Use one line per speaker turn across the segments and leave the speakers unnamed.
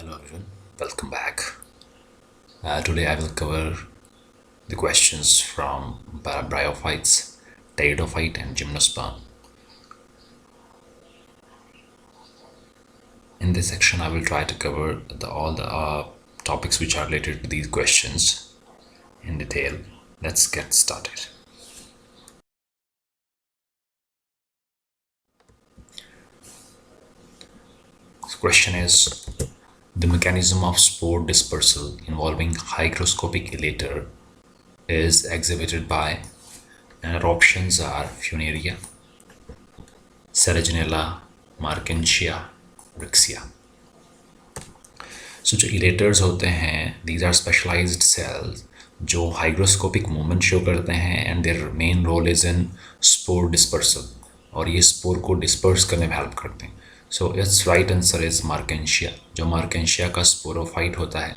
Hello everyone, welcome back. Today I will cover the questions from Bryophytes, Pteridophyte and Gymnosperm. In this section I will try to cover all the topics which are related to these questions in detail. Let's get started. This question is, the mechanism of spore dispersal involving hygroscopic elater is exhibited by, and our options are Funaria, Selaginella, Markensia, Rixia. So जो elaters होते हैं, these are specialized cells जो hygroscopic movement show करते हैं and their main role is in spore dispersal और ये spore को disperse करने में help करते हैं. So its right answer is Markensia, जो Markensia का sporophyte होता है.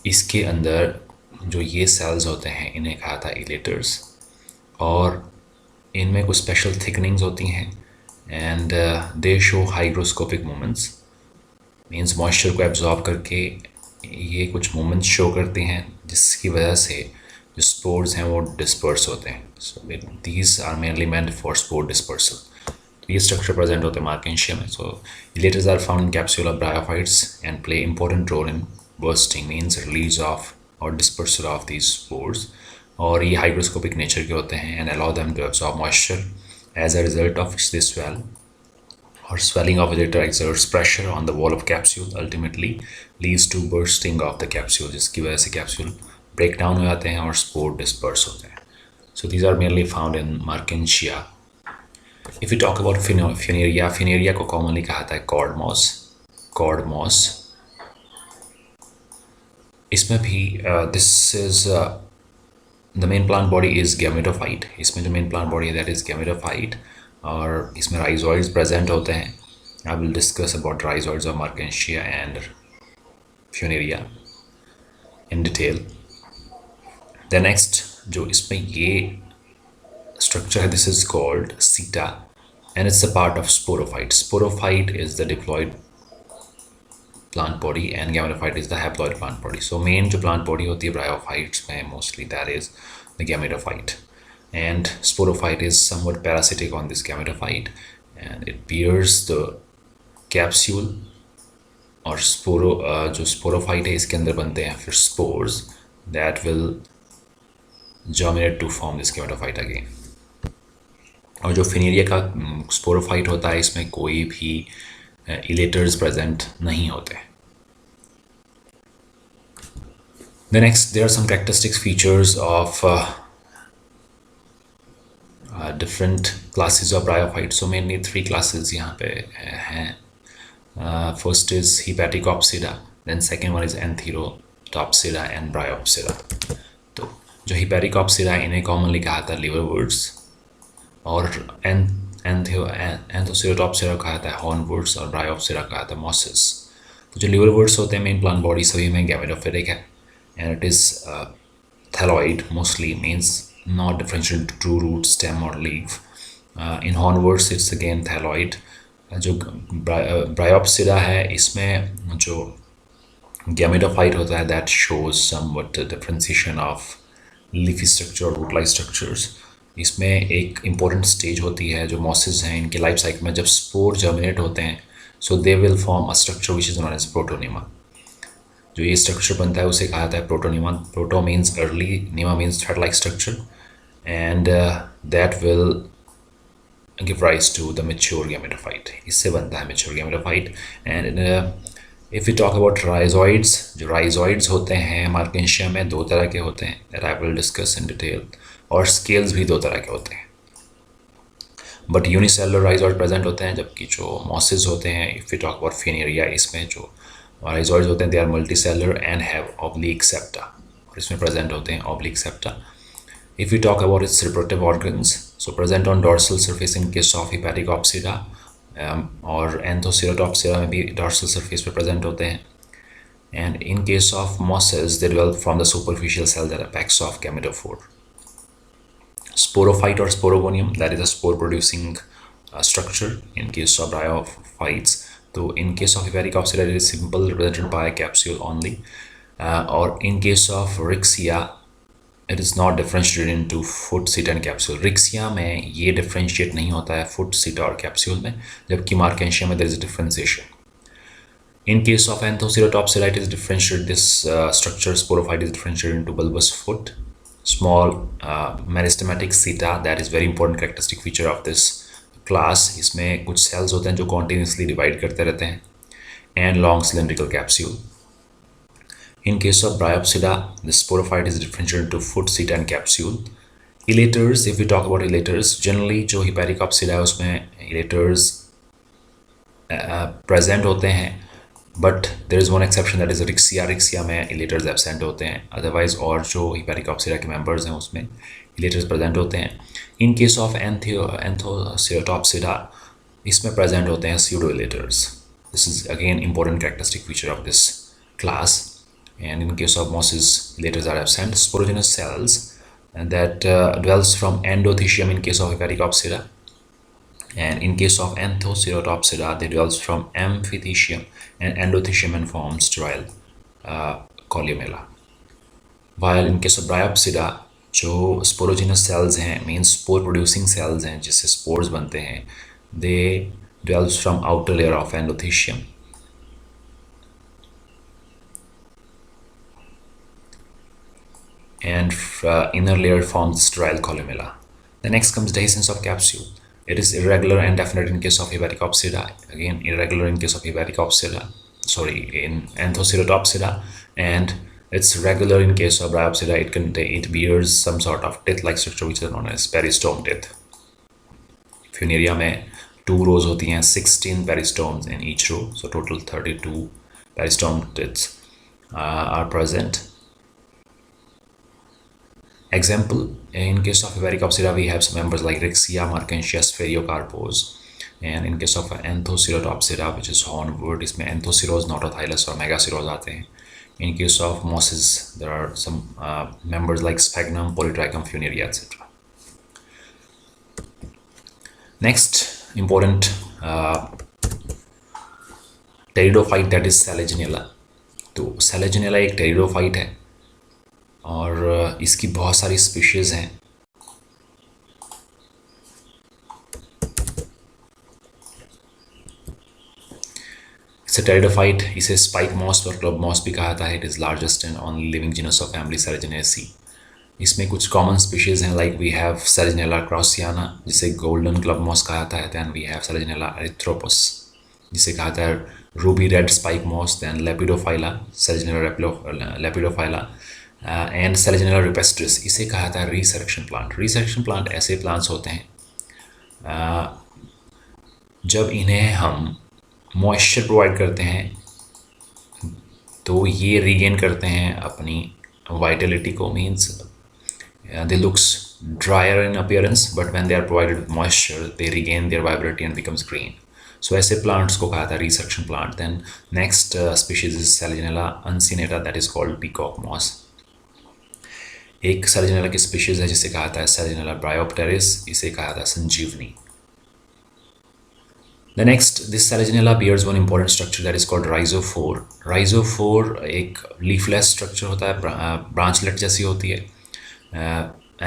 इसके अंदर जो ये cells होते हैं इन्हें कहा था elaters और इनमें कुछ special thickenings होती हैं and they show hygroscopic movements. Means moisture को एब्जॉर्ब करके ये कुछ मूवमेंट्स शो करती हैं जिसकी वजह से जो स्पोर्स हैं वो डिस्पर्स होते हैं. So these are mainly meant for spore dispersal. तो ये स्ट्रक्चर प्रेजेंट होते हैं मार्केंशिया में. So elaters are found in capsule of bryophytes and play important role in bursting means release of और डिस्पर्सल ऑफ दीज स्पोर्स. और ये hygroscopic nature के होते हैं and allow them to absorb moisture as a result of which they swell or swelling of elater exerts pressure on the wall of capsule, ultimately leads to bursting of the capsule, जिसकी वजह से capsule break down हो जाते हैं और spore disperse होते हैं. So these are mainly found in Markensia. If we talk about Funaria, Funaria को commonly कहा जाता है cord moss. इसमें भी this is the main plant body is gametophyte. इसमें जो main plant body है that is gametophyte और इसमें rhizoids present होते हैं. I will discuss about rhizoids of Markensia and Funaria in detail. The next जो इसमें ये structure है, this is called seta and it's a part of sporophyte. Sporophyte is the diploid plant body and gametophyte is the haploid plant body. So main जो plant body होती है bryophytes में mostly that is the gametophyte. And sporophyte is somewhat parasitic on this gametophyte and it bears the capsule और जो sporophyte है इसके अंदर बनते हैं फिर spores that will germinate to form this gametophyte again. और जो Funaria का sporophyte होता है इसमें कोई भी elaters present नहीं होते. The next, there are some characteristic features of different classes of bryophytes. So mainly three classes यहाँ पे हैं. First is Hepaticopsida, then second one is Antherotopsida and Bryopsida. तो जो Hepaticopsida इन्हें commonly कहा था liverworts और Antherotopsida कहा था hornworts और Bryopsida कहा था mosses. तो जो liverworts होते हैं main plant body सभी में gametophytic है and it is thalloid mostly, means not differential to root, stem or leaf. In hornworts it's again thalloid. जो Bryopsida है इसमें जो gametophyte होता है that shows somewhat differentiation of leafy structure और root-like structures. इसमें एक important stage होती है जो mosses हैं इनके life cycle में जब spore germinate होते हैं so they will form a structure which is known as protonema. जो ये structure बनता है उसे कहा जाता है protonema. Proto means early, nema means thread-like structure and that will give rise to the mature gametophyte. इससे बनता है mature gametophyte. And if we talk about rhizoids, जो rhizoids होते हैं Markensia में दो तरह के होते हैं that I will discuss in detail और scales भी दो तरह के होते हैं. But unicellular rhizoid present होते हैं जबकि जो mosses होते हैं if we talk about Funaria इसमें जो rhizoids होते हैं they are multicellular and have oblique septa और इसमें present होते हैं oblique septa. If we talk about its reproductive organs, so present on dorsal surface in case of Hepaticopsida और Antherotopsida में भी dorsal surface पे present होते हैं and in case of mosses they develop from the superficial cell that apex of gametophore. Sporophyte or sporogonium, that is a spore producing structure in case of bryophytes तो in case of Hypericopsida it is simple represented by capsule only, or in case of Rixia it is not differentiated into foot, seat and capsule. Rixia में ये differentiate नहीं होता है foot, seat और capsule में, जबकि Markensia में there is a differentiation. In case of Anthoceratopsida, it is differentiated. This structure sporophyte is differentiated into bulbous foot, small meristematic seta. That is very important characteristic feature of this class. इसमें कुछ cells होते हैं जो continuously divide करते रहते हैं, and long cylindrical capsule. In case of Bryopsida, the sporophyte is differentiated into foot, seat and capsule. Elaters, if we talk about elaters, generally जो Hypericopsida है उसमें elaters present होते हैं, but there is one exception, that is Rixia. Rixia में elaters absent होते हैं, otherwise और जो Hypericopsida के members हैं उसमें elaters present होते हैं. In case of Anthoceratopsida, इसमें present होते हैं pseudo-elaters. This is again important characteristic feature of this class. And in case of mosses, elaters are absent. Sporogenous cells that dwells from endothecium in case of Hypericopsida, and in case of Anthoceratopsida they dwells from amphithecium and endothecium and forms sterile columella. While in case of Bryopsida, जो sporogenous cells हैं, means spore producing cells हैं जिससे spores बनते हैं, they dwells from outer layer of endothecium. And inner layer forms sterile columella. The next comes dehiscence of capsule. It is irregular and definite in case of Hypericopsida. Again, irregular in case of Hypericopsida. In Anthoceratopsida, and it's regular in case of Bryopsida. It bears some sort of teeth-like structure which is known as peristome teeth. Funaria में 2 rows होती हैं, 16 peristomes in each row, so total 32 peristome teeth are present. Example, in case of Hypericopsida, we have some members like Rixia, Markensia, Sphaerocarpos. And in case of Anthoceratopsida, which is hornwort, इसमें Anthoceros, Notothylus और Megaceros आते हैं. In case of mosses, there are some members like Sphagnum, Polytrichum, Funaria, etc. Next important pteridophyte, that is Selaginella. तो Selaginella एक pteridophyte है और इसकी बहुत सारी स्पीशीज़ हैं. इसे टेरिडोफाइट, इसे स्पाइक मॉस और क्लब मॉस भी कहा जाता है. It is largest and only living genus of family Selaginellaceae. इसमें कुछ कॉमन स्पीशीज़ हैं, like we have Selaginella kraussiana जिसे गोल्डन क्लब मॉस कहा जाता है. Then we have Selaginella erythropus जिसे कहा जाता है ruby red spike moss. Then lepidophylla, Selaginella lepidophylla, and Selaginella rupestris, इसे कहा जाता है रिसरेक्शन प्लांट. रिसरेक्शन प्लांट ऐसे प्लांट्स होते हैं जब इन्हें हम मॉइस्चर प्रोवाइड करते हैं तो ये रीगेन करते हैं अपनी वाइटलिटी को. Means they looks dryer in appearance, but when they are provided with moisture they regain their vibrancy and becomes green. So ऐसे प्लांट्स को कहा था resurrection plant. Then next species is Selaginella uncinata, that is called peacock moss. एक Selaginella की species है जिसे कहा था सेलेजिनेला ब्रायोप्टेरिस, इसे कहा था संजीवनी. The next, this Selaginella bears one important structure that is called rhizophore. Rhizophore एक leafless structure होता है, branchlet जैसी होती है,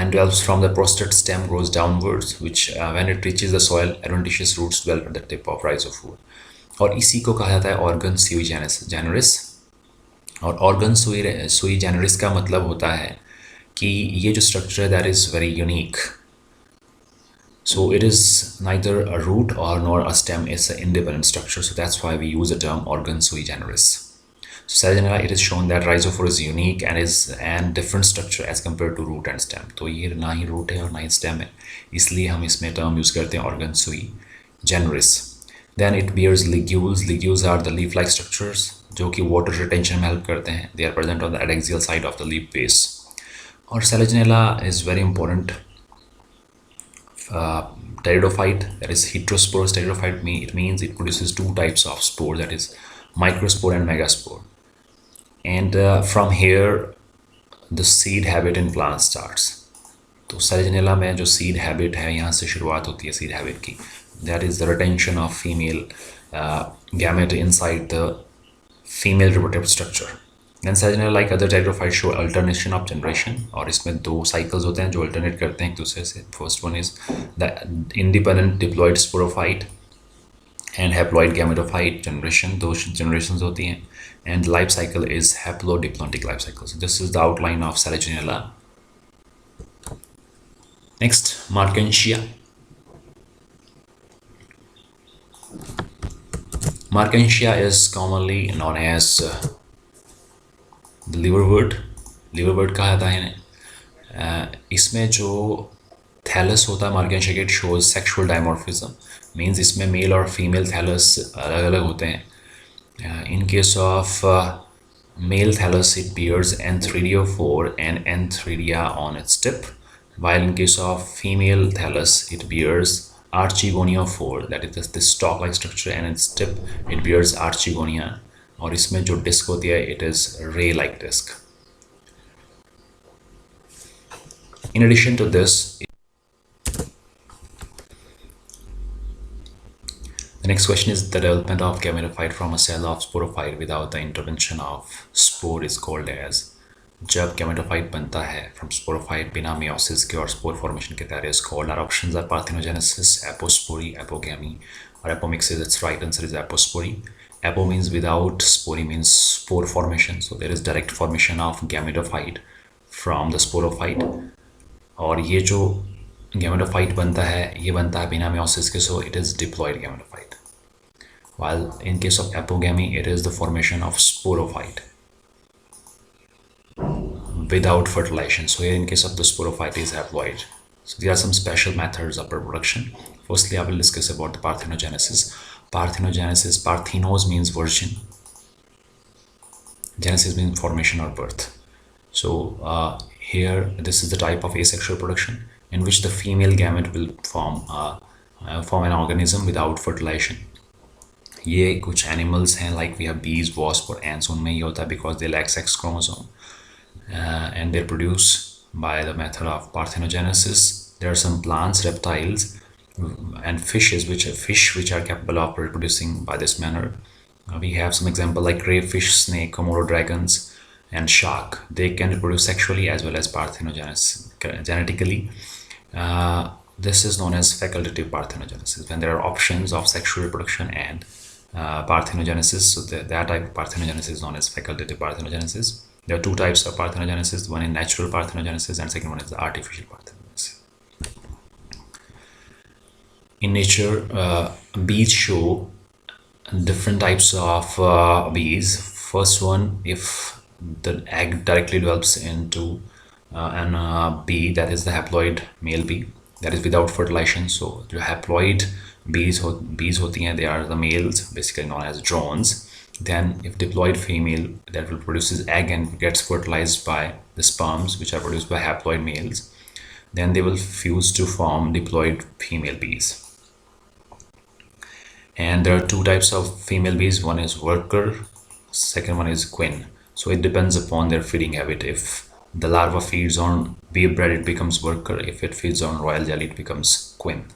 and dwells from the prostate stem grows downwards, which when it reaches the soil, adventitious roots develop at the tip of rhizophore. और इसी को कहा जाता है organ sui generis. और organ sui generis का मतलब होता है कि ये जो structure है that is very unique. So it is neither a root or nor a stem, it's an independent structure. So that's why we use the term organ sui generis. So Selaginella, it is shown that rhizophore is unique and is an different structure as compared to root and stem. तो ये ना ही root है और ना ही stem है, इसलिए हम इसमें term use करते हैं organ sui generis. Then it bears ligules. Ligules are the leaf-like structures जो कि water retention में help करते हैं. They are present on the adaxial side of the leaf base. और Selaginella is very important pteridophyte, that is heterosporous pteridophyte. It means it produces two types of spore, that is microspore and megaspore. And from here the seed habit in plant starts. तो Selaginella में जो seed habit है, यहाँ से शुरुआत होती है seed habit की. that is the retention of female gamete inside the female reproductive structure. Then sagittal like other pteridophytes show alternation of generation, और इसमें दो cycles होते हैं जो alternate करते हैं एक दूसरे से. First one is the independent diploid sporophyte and haploid gametophyte generation. दो generations होती हैं, and life cycle is haplodiplontic life cycle. So this is the outline of Selaginella. Next, Markensia. Markensia is commonly known as the liverwort. Liverwort कहा जाता है इन्हें. इसमें जो thallus होता है मार्केंशिया के, it shows sexual dimorphism, means इसमें मेल और फीमेल थैलस अलग अलग होते हैं. In case of male thallus, it bears N3D4 and N3D on its tip, while in case of female thallus, it bears Archigonia4, that is this stalk-like structure, and its tip it bears Archigonia. और इसमें जो disc होती है, it is ray-like disc. In addition to this, the next question is the development of gametophyte from a cell of sporophyte without the intervention of spore is called as. जब gametophyte बनता है from sporophyte बिना meiosis के और spore formation के तहत is called. Our options are parthenogenesis, apospory, apogamy, or apomixis. Its right answer is apospory. Apo means without, spore means spore formation. So there is direct formation of gametophyte from the sporophyte. और ये जो gametophyte बनता है, ये बनता है बिना meiosis के, so it is diploid gametophyte. While in case of apogamy, it is the formation of sporophyte without fertilization. So here in case of the sporophyte is haploid. So there are some special methods of reproduction. Firstly, I will discuss about the parthenogenesis. Parthenogenesis, parthenos means virgin. Genesis means formation or birth. So here, this is the type of asexual reproduction in which the female gamete will form an organism without fertilization. ये कुछ animals हैं, like we have bees, wasps और ants. उनमें ये होता है because they lack sex chromosome, and they're produced by the method of parthenogenesis. There are some plants, reptiles, and fishes which are capable of reproducing by this manner. We have some example like crayfish, snake, Komodo dragons, and shark. They can reproduce sexually as well as parthenogenesis genetically. This is known as facultative parthenogenesis, when there are options of sexual reproduction and parthenogenesis. So that type of parthenogenesis is known as facultative parthenogenesis. There are two types of parthenogenesis. One is natural parthenogenesis and second one is the artificial parthenogenesis. In nature, bees show different types of bees. First one, if the egg directly develops into an bee, that is the haploid male bee, that is without fertilization. So the haploid bees होती हैं, they are the males, basically known as drones. Then if diploid female that will produces egg and gets fertilized by the sperms which are produced by haploid males, then they will fuse to form diploid female bees. And there are two types of female bees. One is worker, second one is queen. So it depends upon their feeding habit. If the larva feeds on bee bread, it becomes worker. If it feeds on royal jelly, it becomes queen.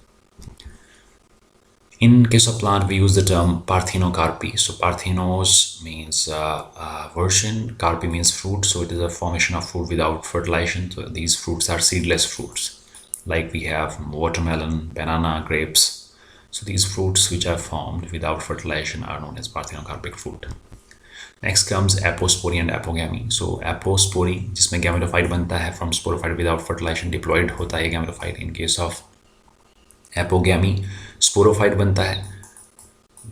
In case of plant, we use the term parthenocarpy. So parthenos means virgin, carpy means fruit. So it is a formation of fruit without fertilization. So these fruits are seedless fruits. Like we have watermelon, banana, grapes. So these fruits which are formed without fertilization are known as parthenocarpic fruit. Next comes apospory and apogamy. So apospory, जिसमें gametophyte बनता है from sporophyte without fertilization, diploid होता है gametophyte. In case of apogamy, sporophyte बनता है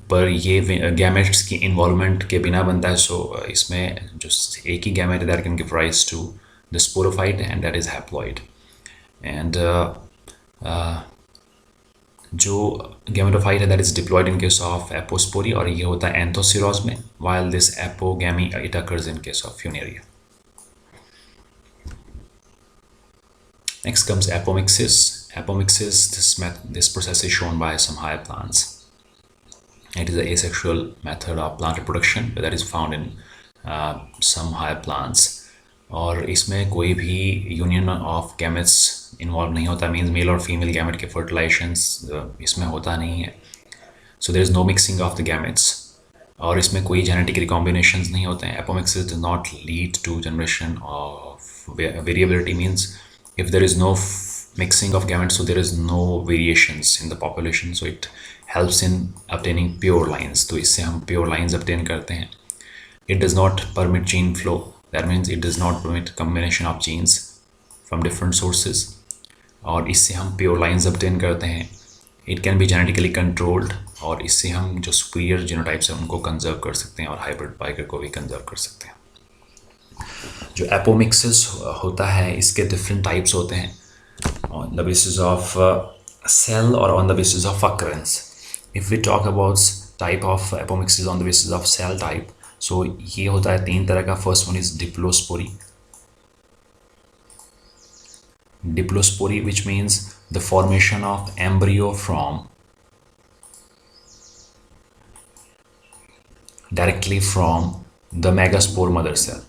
पर ये gametes की involvement के बिना बनता है. So इसमें जो एक ही gamete that can give rise to the sporophyte, and that is haploid. And जो gametophyte है that is diploid in case of apospory, और ये होता है anthoceros में, while this apogamy it occurs in case of funaria. Next comes apomixis. Apomixis, this process is shown by some higher plants. It is an asexual method of plant reproduction that is found in some higher plants. और इसमें कोई भी union of gametes involve नहीं होता, means male और female gamete के fertilizations इसमें होता नहीं है. So there is no mixing of the gametes. और इसमें कोई जेनेटिक रिकॉम्बिनेशंस नहीं होते हैं. Apomixis does not lead to generation of variability, means if there is no mixing of gametes, so there is no variations in the population, so it helps in obtaining pure lines. तो इससे हम pure lines obtain करते हैं. It does not permit gene flow, that means it does not permit combination of genes from different sources. और इससे हम pure lines obtain करते हैं. It can be genetically controlled, और इससे हम जो superior genotypes हैं उनको conserve कर सकते हैं और hybrid biker को भी conserve कर सकते हैं. जो एपोमिक्सिस होता है इसके डिफरेंट टाइप्स होते हैं on the basis of cell और on the basis of occurrence. If we talk about type of apomixis on the basis of cell type, so ये होता है 3 तरह का. First one is diplospory. Diplospory which means the formation of embryo from directly from the megaspore mother cell.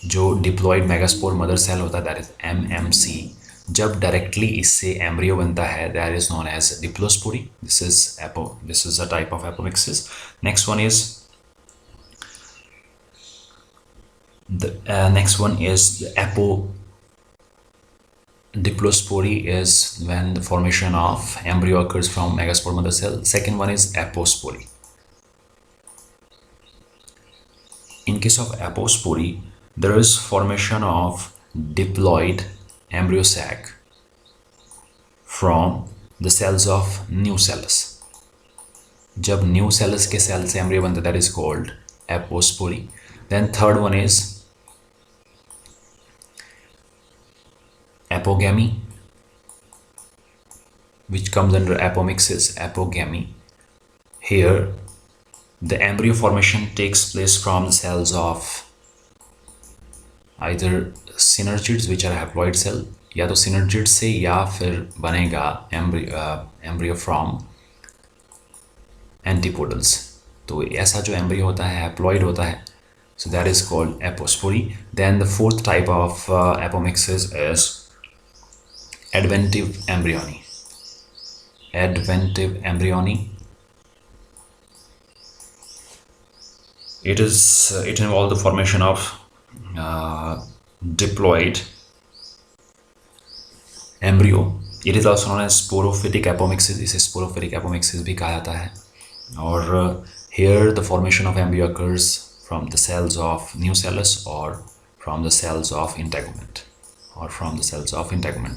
जो diploid megaspore mother cell होता है that is MMC. जब directly इससे एम्ब्रियो बनता है that is known as diplospory. This is a type of apomixis. Next one is apo diplospory is when the formation of embryo occurs from megaspore mother cell. Second one is apospory. In case of apospory, there is formation of diploid embryo sac from the cells of nucellus. जब nucellus के cell से embryo बनता है that is called apospory. Then third one is apogamy, which comes under apomixis. Apogamy, here the embryo formation takes place from the cells of either synergids which are haploid cell, या तो synergids से या फिर बनेगा embryo from antipodals. तो ऐसा जो embryo होता है haploid होता है, so that is called apospory. Then the fourth type of apomixis is adventive embryony. Adventive embryony, it involves the formation of diploid embryo. It is also known as sporophytic apomixis. इसे sporophytic apomixis भी कहा जाता है. और here the formation of embryo occurs from the cells of nucellus or from the cells of integument.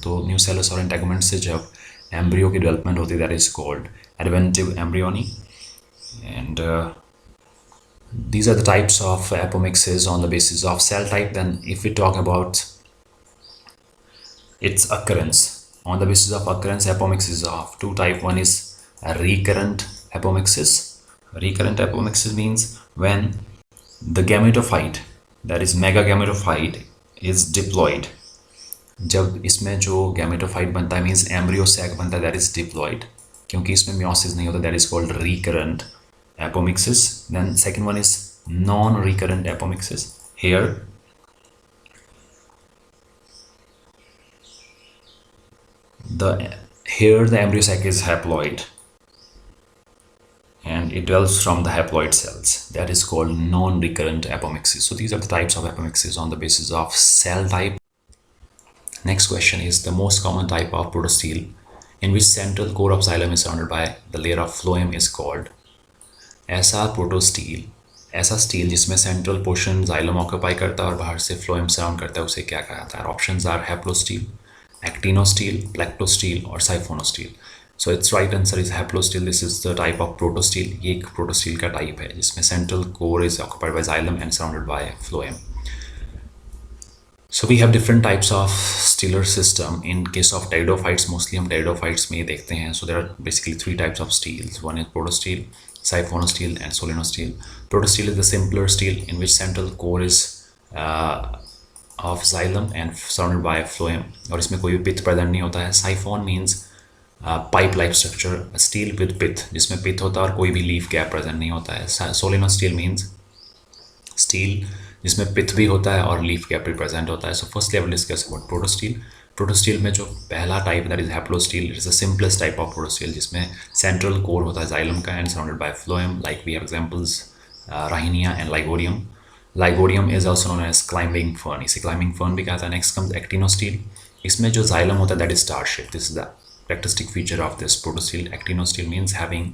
तो nucellus और integument से जब embryo की development होती है that is called adventive embryony. And these are the types of apomixis on the basis of cell type. Then if we talk about its occurrence, on the basis of occurrence, apomixis of two types. One is a recurrent apomixis. Recurrent apomixis means when the gametophyte, that is megametophyte, is diploid. जब इसमें जो gametophyte बनता है means embryo sac बनता है that is diploid. क्योंकि इसमें meiosis नहीं होता that is called recurrent apomixis. Then second one is non-recurrent apomixis. Here the embryo sac is haploid and it develops from the haploid cells. That is called non-recurrent apomixis. So these are the types of apomixis on the basis of cell type. Next question is the most common type of protostele in which central core of xylem is surrounded by the layer of phloem is called. ऐसा protostele, ऐसा steel जिसमें central portion xylem occupy करता है और बाहर से phloem surround करता है, उसे क्या कहा जाता है? ऑप्शंस आर हैप्लोस्टील, एक्टिनोस्टील, प्लेक्टोस्टील और siphonostele. So its right answer is haplostele. This is the type of protostele. ये एक प्रोटोस्टील का टाइप है जिसमें central core is occupied by xylem and surrounded by phloem. So we have different types of stellar system. In case of pteridophytes, mostly हम pteridophytes में देखते हैं. So there are basically 3 types of steels. One is protostele, siphonostele and solenostele. Protostele is the simpler stele in which central core is of xylem and surrounded by phloem. और इसमें कोई भी pith present नहीं होता है. Siphon means pipe-like structure, steel with pith, जिसमें pith होता है और कोई भी leaf gap present नहीं होता है. Solenostele means steel जिसमें पिथ भी होता है और लीफ कैप भी प्रेजेंट होता है. So firstly I will discuss about protostele. Protostele में जो पहला type that is haplostele, it is the simplest type of protostele जिसमें सेंट्रल कोर होता है जाइलम का and surrounded by phloem. Like we have examples Rhynia and Lygodium. Lygodium is also known as climbing fern, इसे climbing fern भी कहता है. Next comes actinostele. इसमें जो जाइलम होता है that is star shape. This is the characteristic feature of this protostele. Actinostele means having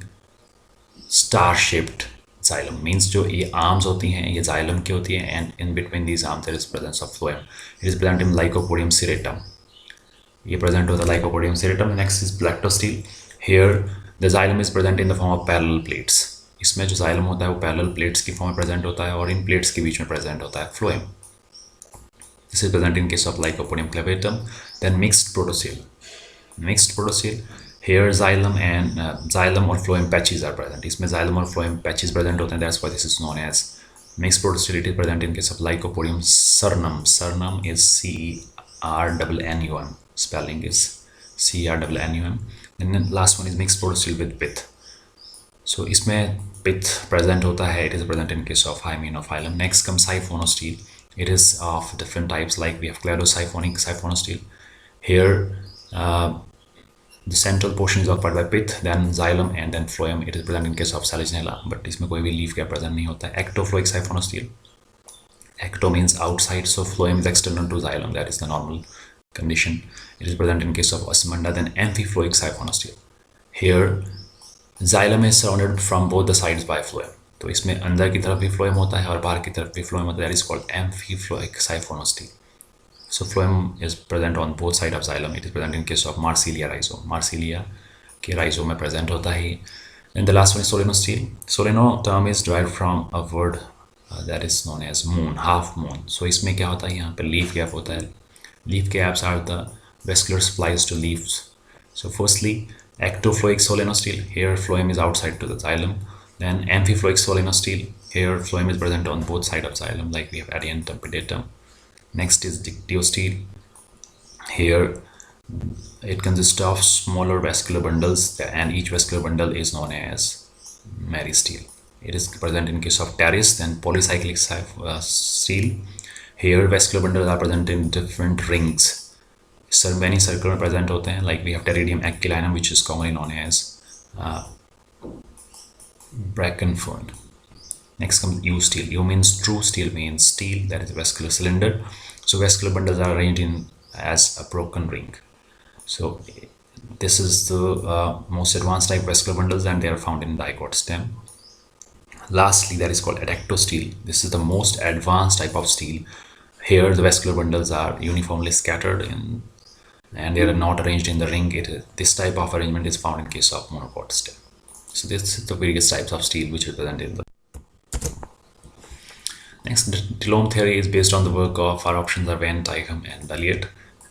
star shaped xylem, means जो ये arms होती हैं ये xylem की होती हैं and in between these arms there is presence of phloem. It is present in Lycopodium serratum. ये present होता है Lycopodium serratum. Next is Bractostele. Here the xylem is present in the form of parallel plates. इसमें जो xylem होता है वो parallel plates की form में present होता है और इन plates के बीच में present होता है phloem. This is present in case of Lycopodium clavatum. Then mixed protostele. Mixed protostele, here xylem and xylem or phloem patches are present. इसमें xylem और phloem patches present होते हैं. That's why this is known as mixed protostele. It is present in case of Lycopodium cernum. Cernum is C-E-R-N-N-U-M. Spelling is C-E-R-N-N-U-M. And then last one is mixed protostele with pith. So इसमें pith present होता है. It is present in case of Hymenophyllum. Next comes siphonostele. It is of different types. Like we have cladosiphonic siphonostele. Here the central portion is occupied by pith, then xylem and then phloem. It is present in case of Salicinella, but इसमें कोई भी leaf का present नहीं होता है. Ectofloic siphonostele. Ecto means outside, so phloem is external to xylem. That is the normal condition. It is present in case of Osmunda. Then amphiploic siphonostele. Here xylem is surrounded from both the sides by phloem. तो इसमें अंदर की तरफ भी phloem होता है और बाहर की तरफ भी phloem होता है. That is called amphiploic siphonostele. So phloem is present on both sides of xylem. It is present in case of Marsilia rhizome. Marsilia के rhizome में present होता है. Then the last one is solenostele. Soleno term is derived from a word that is known as moon, half moon. So इसमें क्या होता है, यहाँ पे leaf gap होता है. Leaf gaps are the vascular supplies to leaves. So firstly, ectofloic solenostele. Here phloem is outside to the xylem. Then amphiploic solenostele. Here phloem is present on both sides of xylem, like we have adiantum, pedatum. Next is dictyostele. Here it consists of smaller vascular bundles and each vascular bundle is known as meristele. It is present in case of Pteris. Then polycyclic stele. Here vascular bundles are present in different rings. Many circular present होते हैं, like we have Pteridium aquilinum, which is commonly known as Brackenfern. Next comes U stele. U means true steel, means steel that is a vascular cylinder. So vascular bundles are arranged in as a broken ring. So this is the most advanced type vascular bundles and they are found in dicot stem. Lastly, that is called adactostele. This is the most advanced type of stele. Here the vascular bundles are uniformly scattered and they are not arranged in the ring. This type of arrangement is found in case of monocot stem. So this is the various types of stele which are present in the. Next, the telome theory is based on the work of our options are Van Dykem and Balliet,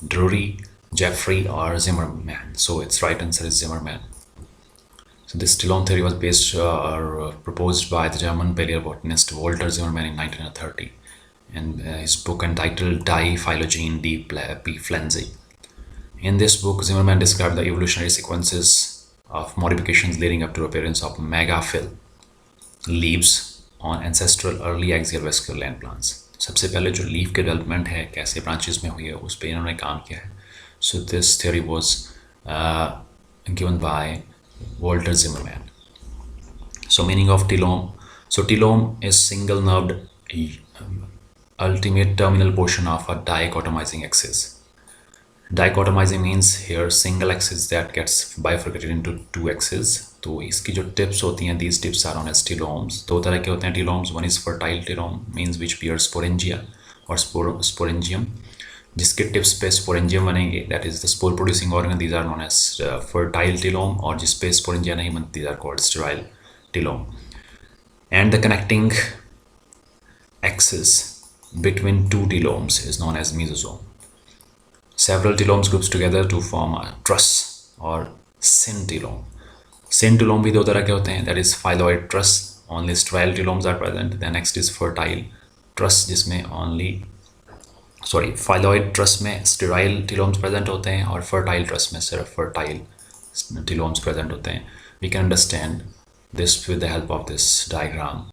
Drury, Jeffrey, or Zimmermann. So its right answer is Zimmermann. So this telome theory was based or proposed by the German paleobotanist Walter Zimmermann in 1930, and his book entitled Die Phylogeny die Pflanze. In this book, Zimmermann described the evolutionary sequences of modifications leading up to the appearance of megaphyll leaves on ancestral early axial vascular land plants. सबसे पहले जो leaf के development है कैसे branches में हुई है उस पर इन्होंने काम किया है. So this theory was given by Walter Zimmermann. So meaning of telome. So telome is single nerved ultimate terminal portion of a dichotomizing axis. Dichotomizing means here single axis that gets bifurcated into two axes. तो इसकी जो tips होती हैं, these tips are known as telomes. दो तरह के होते हैं telomes. One is fertile telome, means which bears sporangia or sporangium. जिसके tips पे sporangium बनेंगे, that is the spore producing organ. These are known as fertile telome. और जिस पे sporangia नहीं बनती, these are called sterile telome. And the connecting axis between two telomes is known as mesosome. Several telomes groups together to form a truss or syntelome. Syntelome भी दो तरह के होते हैं, that is phyloid truss, only sterile telomes are present. The next is fertile truss जिसमें phyloid truss में sterile telomes present होते हैं और fertile truss में सिर्फ fertile telomes present होते हैं. We can understand this with the help of this diagram.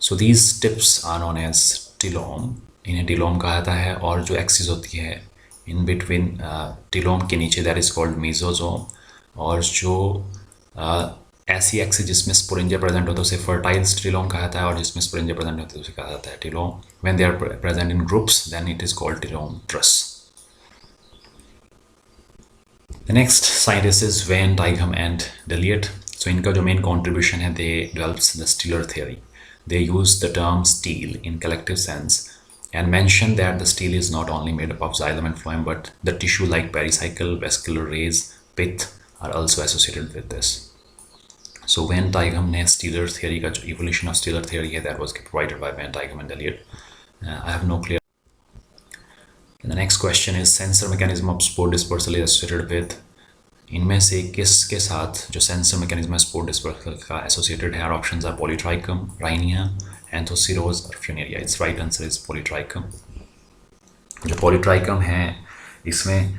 So these tips are known as telome, इन्हें टिलोम कहा जाता है। और जो एक्सिस होती है इन बिटवीन टिलोम के नीचे, दैट इज कॉल्ड मीजोजोम। और जो ऐसी एक्सिस जिसमें स्पोरेंजिया प्रेजेंट होता है उसे फर्टाइल टिलोम कहा जाता है, और जिसमें स्पोरेंजिया प्रेजेंट होता है उसे कहा जाता है telome. When they are present in groups then it is called telome truss. The next scientist is Van Dijkum and Deliet. So इनका जो main contribution है, they develops the Steeler theory. They use the term stele in collective sense and mention that the stele is not only made up of xylem and phloem, but the tissue like pericycle, vesicular rays, pith are also associated with this. So Van Dijkum ने Steeler theory का जो evolution of Steeler theory है, that was provided by Van Dijkum and Deliet. I have no clear. And the next question is sensor mechanism of spore dispersal is associated with. इनमें से किसके साथ जो sensor mechanism है spore dispersal का associated है? और options are Polytrichum, Rhynia, anthoceros और Funaria. It's right answer is Polytrichum. जो पॉलीट्राइकम है इसमें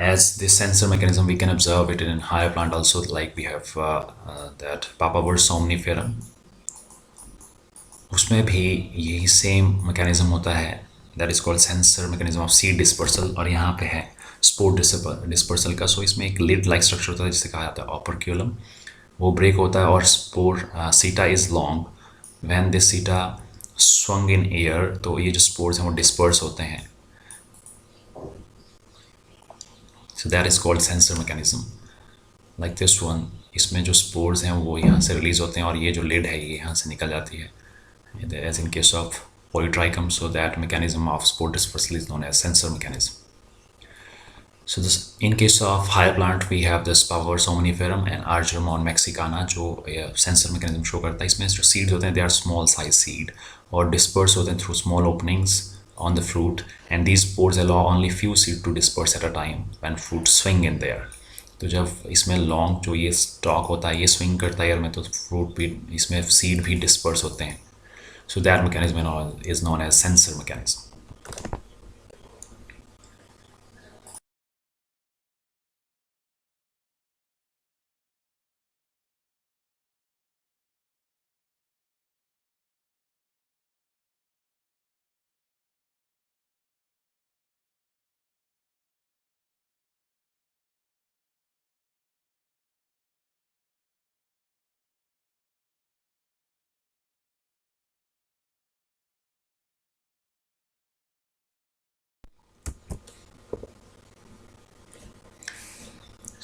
as this sensor mechanism we can observe it in higher plant also, like we have that papaver somniferum, उसमें भी यही same mechanism होता है, that is called sensor mechanism of seed dispersal. और यहाँ पे है स्पोर डिस्पर्सल का। सो इसमें एक लिड लाइक स्ट्रक्चर होता है जिसे कहा जाता है ऑपरक्यूलम, वो ब्रेक होता है और स्पोर सीटा इज लॉन्ग। व्हेन दिस सीटा स्वंग इन एयर, तो ये जो स्पोर्स हैं वो डिस्पर्स होते हैं। So that is called sensor mechanism like this one. इसमें जो स्पोर्स हैं वो यहाँ से रिलीज होते हैं और ये जो लिड है ये यहाँ से निकल जाती है, as in case of polytrichum. So that mechanism of spore dispersal is known as sensor mechanism. So this, in case of higher plant we have this Papaver somniferum and Argemon mexicana जो sensor mechanism show करता है। इसमें जो seeds होते हैं they are small size seed और disperse होते हैं through small openings on the fruit, and these spores allow only few seed to disperse at a time when fruit swing in there. तो जब इसमें लॉन्ग जो ये स्टॉक होता है ये स्विंग करता है एयर में, तो फ्रूट भी इसमें सीड भी डिस्पर्स होते हैं। So that mechanism is known as sensor mechanism.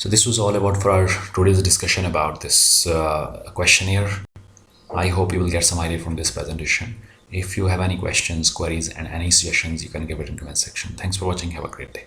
So this was all about for our today's discussion about this questionnaire. I hope you will get some idea from this presentation. If you have any questions, queries, and any suggestions, you can give it in comment section. Thanks for watching. Have a great day.